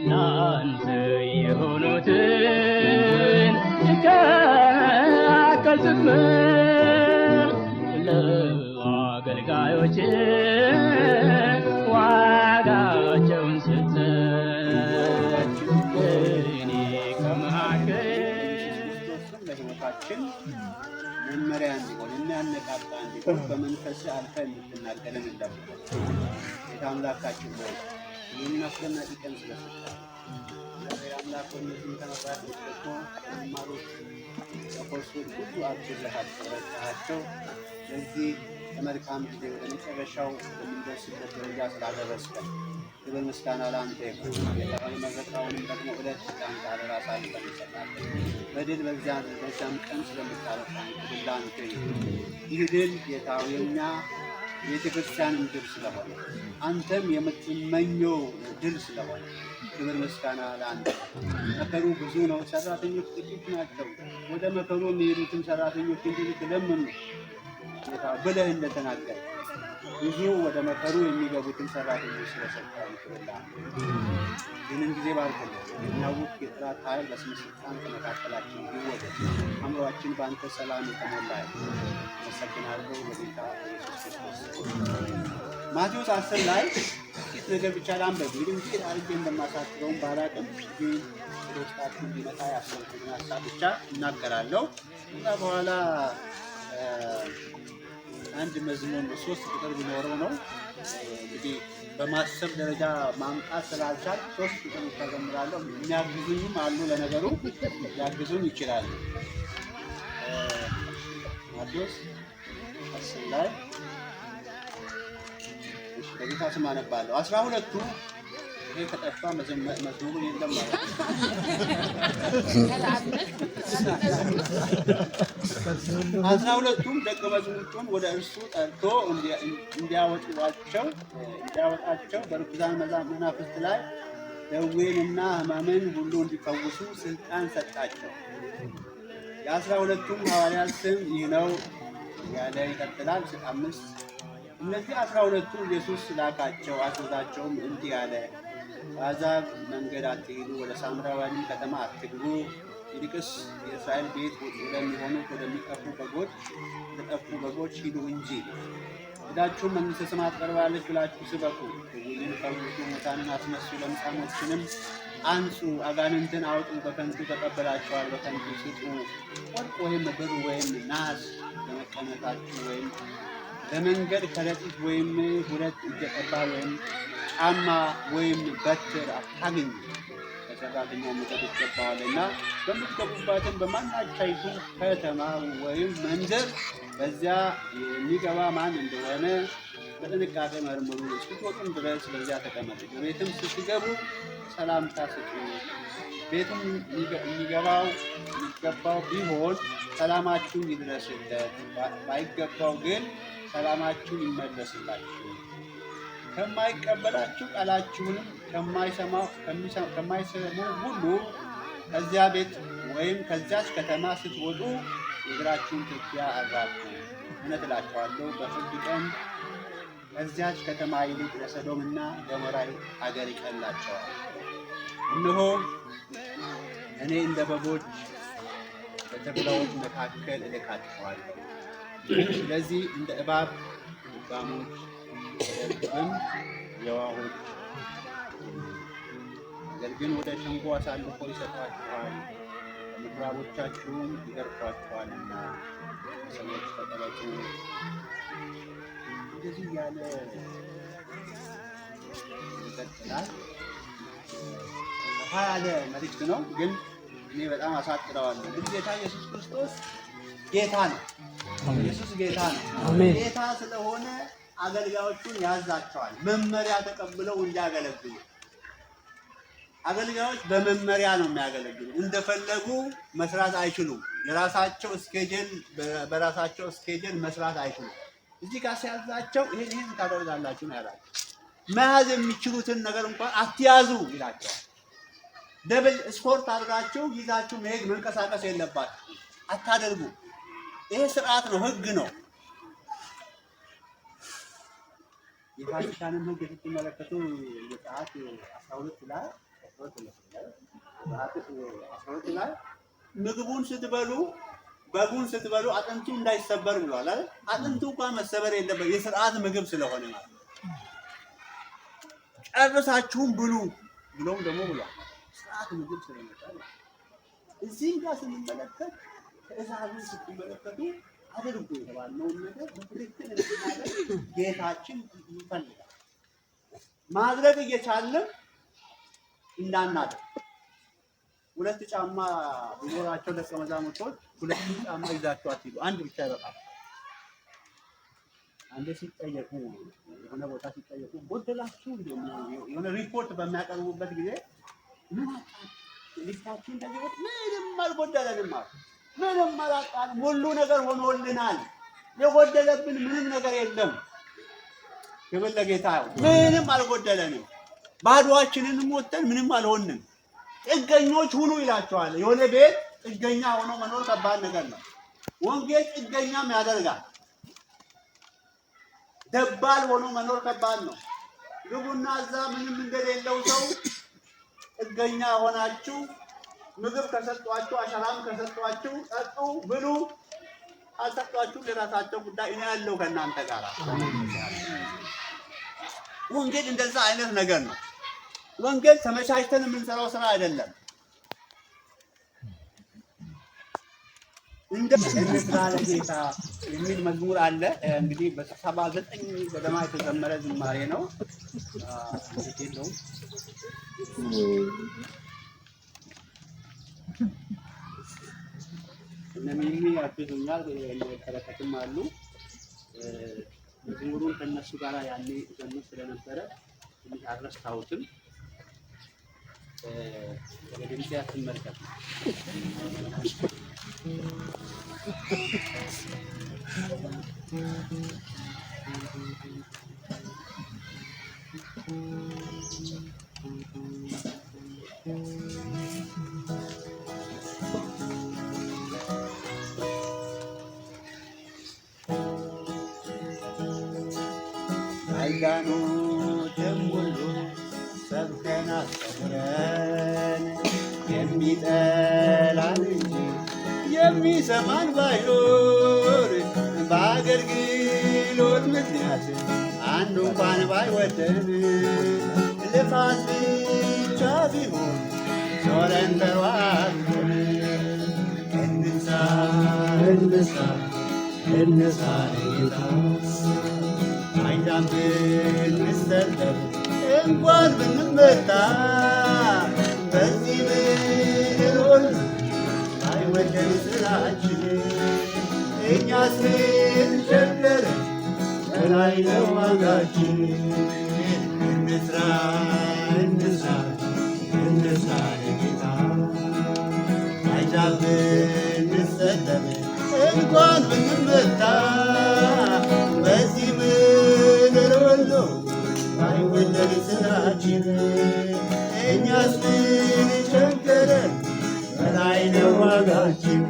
ናንተ የሆኑትን ከአቀልጥም ለአገልጋዮች ዋጋቸውን ስጠ እኔ ከመካከል መመሪያ እንዲሆን የሚያነቃቃ እንዲሆን በመንፈስ አልፈ የምትናገረን እንዳትሆን ጌታ አምላካችን ነው። ይህን አስደናቂ ቀን ስለሰጠን እግዚአብሔር አምላክ እነዚህን ተመራቂዎች ደግሞ ተማሪዎች በኮርሱ ብዙ አግዘሃቸው ረድተሃቸው ለዚህ ለመልካም ጊዜ ወደ መጨረሻው በሚደርስበት ደረጃ ስላደረስከን ክብር ምስጋና ለአንተ ይሁን። የተመረቀውንም ደግሞ ዕለት ለአንተ አደራ አሳልፈን እንሰጣለን። በድል በዚያም ቀን ስለምታረቃን ክብር ለአንተ ይሁን። ይህ ድል ጌታው የእኛ የቤተክርስቲያንም ድል ስለሆነ አንተም የምትመኘው ድል ስለሆነ ክብር ምስጋና ለአንተ። መከሩ ብዙ ነው፣ ሰራተኞች ጥቂት ናቸው። ወደ መከሩ የሚሄዱትን ሰራተኞች እንዲልክ ለምኑ ጌታ ብለህ እንደተናገር ብዙ ወደ መከሩ የሚገቡትን ሰራተኞች ስለሰጠን ክብር ለአንተ። ይህንን ጊዜ ባርክልን። የሚያውቅ የጥራት ኃይል በስም ስልጣን ከመካከላችን ይወገድ። አእምሯችን በአንተ ሰላም የተሞላ አመሰግናለሁ በጌታ ኢየሱስ ክርስቶስ። ማቴዎስ 10 ላይ ጥቂት ነገር ብቻ ላንብብ። እንግዲህ አድርጌ እንደማሳስበውም ባላቅም ግን ወደ ውስጣችሁ እንዲመጣ ያሰብኩትን ሀሳብ ብቻ እናገራለሁ። ከዛ በኋላ አንድ መዝሙር 3 ቁጥር ቢኖረው ነው እንግዲህ በማሰብ ደረጃ ማምጣት ስላልቻል 3 ቁጥር ተዘምራለሁ። የሚያግዙኝም አሉ፣ ለነገሩ ያግዙኝ ይችላሉ። ማቴዎስ 10 ላይ በጌታ ስም አነባለሁ። 12ቱ ይሄ ከጠፋ መዝሙሩ የለም ማለት ነው። 12ቱም ደቀ መዛሙርቱን ወደ እርሱ ጠርቶ እንዲያወጣቸው በርኩሳን መናፍስት ላይ ደዌንና ሕማምን ሁሉ እንዲፈውሱ ስልጣን ሰጣቸው። የ12ቱም ሐዋርያት ስም ይህ ነው ያለ ይቀጥላል። 5 እነዚህ 12ቱ ኢየሱስ ላካቸው አዘዛቸውም እንዲህ አለ፣ በአሕዛብ መንገድ አትሂዱ፣ ወደ ሳምራውያንም ከተማ አትግቡ፣ ይልቅስ የእስራኤል ቤት ወደሚሆኑት ወደሚጠፉ በጎች ሂዱ እንጂ። ሄዳችሁም መንግሥተ ሰማያት ቀርባለች ብላችሁ ስበኩ፣ ዕውራንን ፈውሱ፣ ሙታንን አስነሱ፣ ለምጻሞችንም አንጹ፣ አጋንንትን አውጡ። በከንቱ ተቀበላችኋል፣ በከንቱ ስጡ። ወርቅ ወይም ብር ወይም ናስ ለመቀመጣችሁ ወይም ለመንገድ ከረጢት ወይም 2 እጀ ጠባብ ወይም ጫማ ወይም በትር አታግኙ። ለሰራተኛው መጠጥ ይገባዋልና በምትገቡባትን በማናቸይቱ ከተማ ወይም መንደር በዚያ የሚገባ ማን እንደሆነ በጥንቃቄ መርምሩ። እስክትወጡም ድረስ በዚያ ተቀመጡ። በቤትም ስትገቡ ሰላምታ ስጡ። ቤቱም የሚገባው ቢሆን ሰላማችሁን ይድረስለት፣ ባይገባው ግን ሰላማችሁን ይመለስላችሁ። ከማይቀበላችሁ ቃላችሁንም ከማይሰሙ ሁሉ ከዚያ ቤት ወይም ከዚያች ከተማ ስትወጡ የእግራችሁን ትቢያ አራግፉ። እውነት እላችኋለሁ በፍርድ ቀን ከዚያች ከተማ ይልቅ ለሰዶምና ገሞራ አገር ይቀላቸዋል። እነሆ እኔ እንደ በጎች በተኩላዎች መካከል እልካችኋለሁ። ስለዚህ እንደ እባብ ልባሞች ደግም የዋሆች፣ ነገር ግን ወደ ሸንጎ አሳልፎ ይሰጧችኋል፣ በምኩራቦቻችሁም ይገርፏችኋልና ሰዎች ተጠበቁ። እንደዚህ ያለ ይቀጥላል። ሰፋ ያለ መልዕክት ነው፣ ግን እኔ በጣም አሳጥረዋለሁ። እንግዲህ ጌታ ኢየሱስ ክርስቶስ ጌታ ነው። ኢየሱስ ጌታ ነው። ጌታ ስለሆነ አገልጋዮቹን ያዛቸዋል፣ መመሪያ ተቀብለው እንዲያገለግሉ። አገልጋዮች በመመሪያ ነው የሚያገለግሉ። እንደፈለጉ መስራት አይችሉም። በራሳቸው ስኬጅል መስራት አይችሉም። እዚህ ጋር ሲያዛቸው ይሄን ታደርጋላችሁ ነው ያላቸው። መያዝ የሚችሉትን ነገር እንኳን አትያዙ ይላቸዋል። ደብል ስፖርት አድርጋችሁ ይዛችሁ መሄድ መንቀሳቀስ የለባችሁ፣ አታደርጉ። ይሄ ስርዓት ነው፣ ህግ ነው። የፋሲካንን ሕግ ስትመለከቱ ዘጸአት 12 ላይ 12 ላይ ምግቡን ስትበሉ በጉን ስትበሉ አጥንቱ እንዳይሰበር ብሏል አይደል? አጥንቱ እንኳን መሰበር የለበት የሥርዓት ምግብ ስለሆነ ማለት ነው። ጨርሳችሁም ብሉ ብሎም ደግሞ ብሏል። ሥርዓት ምግብ ስለሆነ እዚህ ጋር ስንመለከት ትእዛዙን ስትመለከቱ አድርጉ የተባልነውን ነገር በትክክል እንድናደርግ ጌታችን ይፈልጋል። ማድረግ እየቻልን እንዳናደርግ ሁለት ጫማ ቢኖራቸው ደቀ መዛሙርቶች ሁለት ጫማ ይዛቸው አትሂዱ፣ አንድ ብቻ ይበቃል። አንድ ሲጠየቁ የሆነ ቦታ ሲጠየቁ ጎደላችሁ የሆነ ሪፖርት በሚያቀርቡበት ጊዜ ምን ሊስታችን እንደዚህ ምንም አልጎደለንም ማለት ምንም አላጣንም፣ ሁሉ ነገር ሆኖልናል፣ የጎደለብን ምንም ነገር የለም። ክብር ለጌታ ይሁን። ምንም አልጎደለንም፣ ባዶአችንንም ወጥተን ምንም አልሆንም። ጥገኞች ሁኑ ይላቸዋል። የሆነ ቤት ጥገኛ ሆኖ መኖር ከባድ ነገር ነው። ወንጌል ጥገኛም ያደርጋል። ደባል ሆኖ መኖር ከባድ ነው። ግቡና እዛ ምንም እንደሌለው ሰው ጥገኛ ሆናችሁ ምግብ ከሰጧችሁ አሸራም ከሰጧችሁ ጠጡ፣ ብሉ። አልሰጧችሁ ለራሳቸው ጉዳይ፣ እኔ ያለው ከእናንተ ጋር። ወንጌል እንደዛ አይነት ነገር ነው። ወንጌል ተመቻችተን የምንሰራው ስራ አይደለም። እንደ እንስራ ለጌታ የሚል መዝሙር አለ። እንግዲህ በ79 ገደማ የተዘመረ ዝማሬ ነው። እንግዲህ ነው እነሚሚ ያግዙኛል፣ በረከትም አሉ። መዝሙሩን ከነሱ ጋር ያኔ ዘመን ስለነበረ ትንሽ አልረሳሁትም። ወደዚህ ያስመልከት ሃይማኖትም ሁሉ ሰብከን አስተምረን የሚጠላን እንጂ የሚሰማን ባይኖር በአገልግሎት ምክንያት አንዱ እንኳን ባይወደን ልፋት ብቻ ቢሆን ዞረን ተሯሩጠን እንሳ እንሳ እንሳ ለጌታ አይዳም ብንሰለፍ እንኳን ብንመታ በዚህ ምድር ሁሉ አይወደን ስራችን እኛስ ምን ቸገረን በላይ ነው ዋጋችን። እንስራ እንስራ እንስራ ለጌታ አይዳም ብንሰለፍ እንኳን ብንመታ በዚህ ምድር ሁሉ አይወደድ ስራችን እኛስ ምን ቸገረን በላይ ነው ዋጋችን።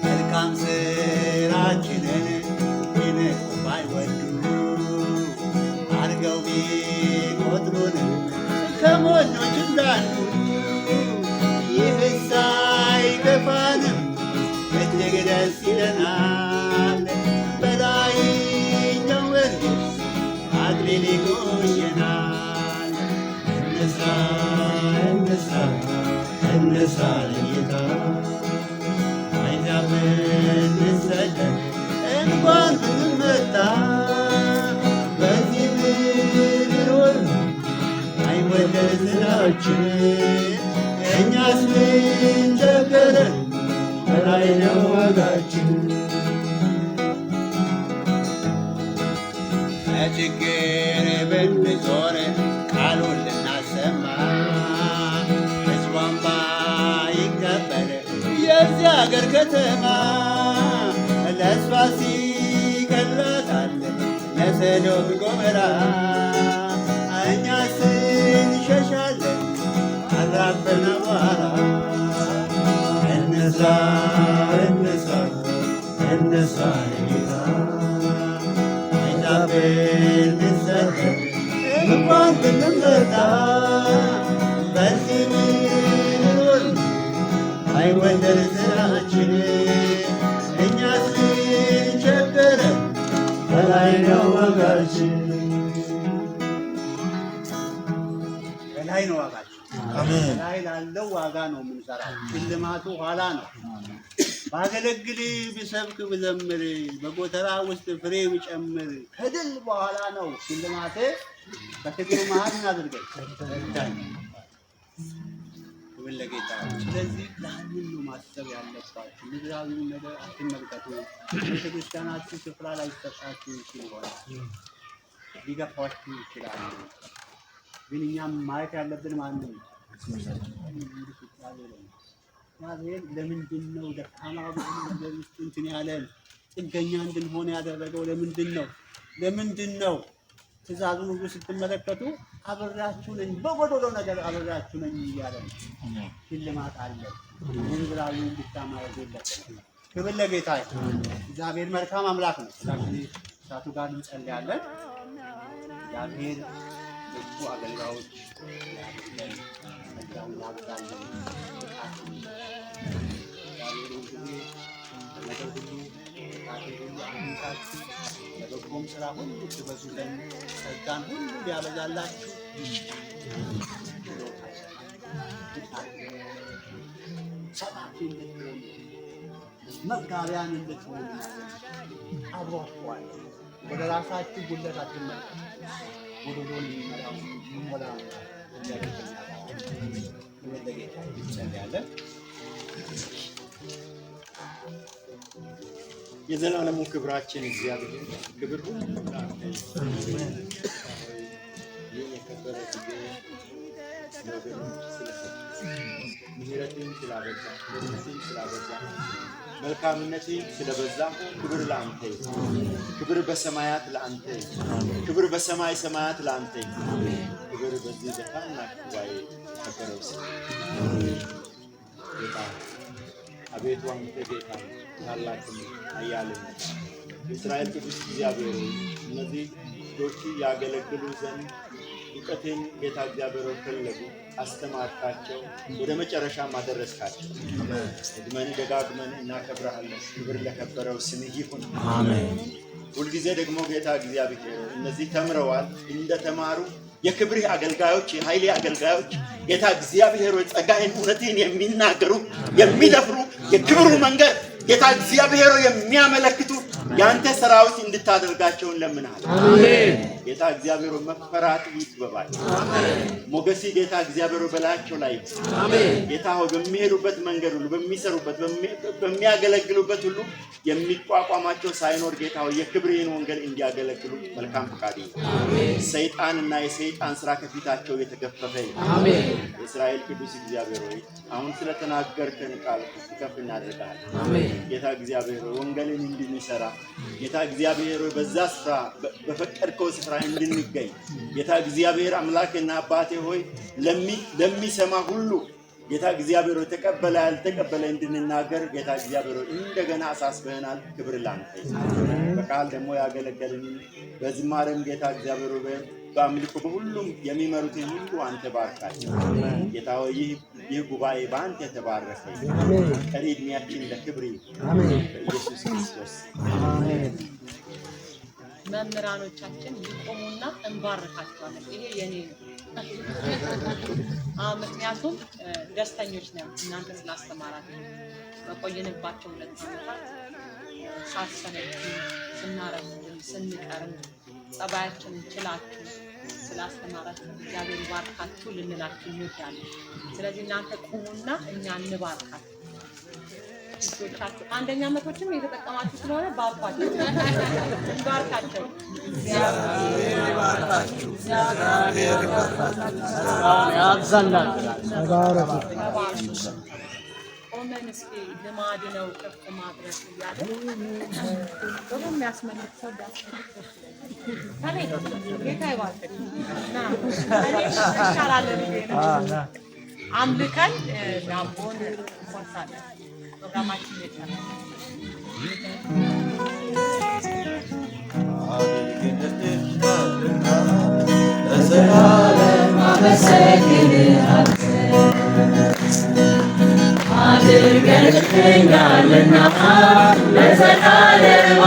መልካም ስራችንን ይንቁ ባይወዱ አድርገው ቢቆጥሩንም ከሞኞች እንዳንዱ ይህስ አይከፋንም እጅግ ደስ ይለናል። በላይኛው መንግሥት አክሊል ይቆየናል። እንስራ እንስራ እንስራ ለጌታ አይዛብ ብንሰደድ እንኳን ብንመታ በዚህ ምድር ሁሉ አይወደድ ስራችን እኛስ ምን ቸገረን በላይ ነው ዋጋችን። በችግር ብንዞር ቃሉን ልናሰማ ሕዝቧን ባይቀበል የዚህ አገር ከተማ ለእሷ ሲቀላታል ለሰዶም ጎመራ እኛስ እንሸሻለን አራፈን አቧራ። እንስራ እንስራ እንደሳይታ አይታበል ብሰጥ እንኳን ብንመጣ በዚህ ምድር አይወደድ ስራችን እኛ ስንቸገረ በላይ ነው ዋጋችን በላይ ነው ዋጋችን በላይ ላለው ዋጋ ነው የምንሰራው ሽልማቱ ኋላ ነው ባገለግል ብሰብክ ብዘምር በጎተራ ውስጥ ፍሬ ብጨምር ከድል በኋላ ነው ሽልማቴ በትግሉ መሃል እናድርገኝ ለጌታ ስለዚህ ለአንዱ ማሰብ ያለባችሁ ምድራዊውን ነገር አትመልከቱ ቤተክርስቲያናችሁ ስፍራ ላይ ተሰጣችሁ ይችላል ሊገፋችሁ ይችላል ግን እኛም ማየት ያለብን ማንንም እግዚአብሔር ለምንድን ነው ደካማ ነገር ውስጥ እንትን ያለን ጥገኛ እንድንሆን ያደረገው ለምንድን ነው ትእዛዙን ሁሉ ስትመለከቱ አብራችሁ ነኝ በጎዶሎ ነገር አብራችሁ ነኝ እያለ ሽልማት አለ ምድራዊውን ብቻ ማየት የለብንም ክብር ለጌታ እግዚአብሔር መልካም አምላክ ነው ሳቱ ጋር እንጸልያለን እግዚአብሔር ብዙ አገልጋዮች ያሉን መልካም ያብዛልን ለበጎም ስራ ሁሉ ትበዙ ዘንድ ጸጋን ሁሉ ሊያበዛላችሁ ሰባኪ እንድትሆኑ መጋቢያን እንድትሆኑ አብሯችኋል። ወደ ራሳችሁ ጉለት አትመልከቱ። ጎዶሎን የሚመራው ወደ ለጌታ እንጸልያለን። የዘላለሙ ክብራችን እግዚአብሔር ክብር ሁሉ ለአንተ ይህን የከበረ ጊዜ ለወገኖች ስለሰጠ ምሕረትን ስላበዛ ምህረትን ስላበዛ መልካምነትን ስለበዛ ክብር ለአንተ ክብር በሰማያት ለአንተ ክብር በሰማይ ሰማያት ለአንተ ክብር በዚህ በታላቅ ጉባኤ የከበረው ስም ጌታ አቤቱ አንተ ጌታ ታላቅ ኃያል የእስራኤል ቅዱስ እግዚአብሔር እነዚህ ልጆች ያገለግሉ ዘንድ እውቀትን ጌታ እግዚአብሔር ፈለጉ አስተማርካቸው ወደ መጨረሻም አደረስካቸው ደግመን ደጋግመን እናከብርሃለን ክብር ለከበረው ስምህ ይሁን አሜን ሁልጊዜ ደግሞ ጌታ እግዚአብሔር እነዚህ ተምረዋል እንደተማሩ የክብርህ አገልጋዮች የኃይሌ አገልጋዮች ጌታ እግዚአብሔር ጸጋህን እውነትን የሚናገሩ የሚደፍሩ የክብሩ መንገድ ጌታ እግዚአብሔር የሚያመለክቱ ያንተ ሰራዊት እንድታደርጋቸው ለምንሃል አሜን ጌታ እግዚአብሔር መፈራት ይጥበባል አሜን ሞገሲ ጌታ እግዚአብሔር በላያቸው ላይ አሜን ጌታ ሆይ በሚሄዱበት መንገድ ሁሉ በሚሰሩበት በሚያገለግሉበት ሁሉ የሚቋቋማቸው ሳይኖር ጌታ ሆይ የክብርህን ወንጌል እንዲያገለግሉ መልካም ፈቃድ አሜን ሰይጣንና የሰይጣን ስራ ከፊታቸው የተገፈፈ አሜን የእስራኤል ቅዱስ እግዚአብሔር ሆይ አሁን ስለተናገርከን ቃል ከፍ እናደርጋለን አሜን ጌታ እግዚአብሔር ወንጌልን እንድንሰራ ጌታ እግዚአብሔር በዛ ስፍራ በፈቀድከው ስፍራ እንድንገኝ ጌታ እግዚአብሔር አምላክና አባቴ ሆይ ለሚሰማ ሁሉ ጌታ እግዚአብሔር ተቀበለ ያልተቀበለ እንድንናገር ጌታ እግዚአብሔር እንደገና አሳስበናል ክብር ላንተ በቃል ደግሞ ያገለገልን በዝማሬም ጌታ እግዚአብሔር በአምልኮ በሁሉም የሚመሩትን ሁሉ አንተ ባርካቸው ጌታ ሆይ ይህ ጉባኤ በአንተ የተባረከ ቀሪ ዕድሜያችን ለክብር በኢየሱስ ክርስቶስ አሜን መምህራኖቻችን ይቆሙና እንባርካቸዋለን ይሄ የኔ ነው ምክንያቱም ደስተኞች ነን እናንተ ስላስተማራችሁ በቆየንባቸው 2 ዓመታት ሳሰነች ስናረፍን ስንቀርም ጸባያችንን ችላችሁ ስላስተማራችሁ እግዚአብሔር ይባርካችሁ ልንላችሁ እንወዳለን ስለዚህ እናንተ ቁሙና እኛ እንባርካችሁ ልጆቻችሁ አንደኛ ዓመቶችም የተጠቀማችሁ ስለሆነ ባርካችሁ እንባርካቸው እግዚአብሔር ይባርካችሁ እግዚአብሔር ያብዛላችሁ ቆመን እስኪ ልማድ ነው ከፍ ማድረግ እያለ ደግሞ የሚያስመልክ ሰው ጌታ ይባርክ ና ይሻላል አምልከን ዳቦን እንቆርሳለን ፕሮግራማችን ይቀጥላል። ለዘላለም አመሰግንሃለሁ አድርገህልኛልና ለዘላለም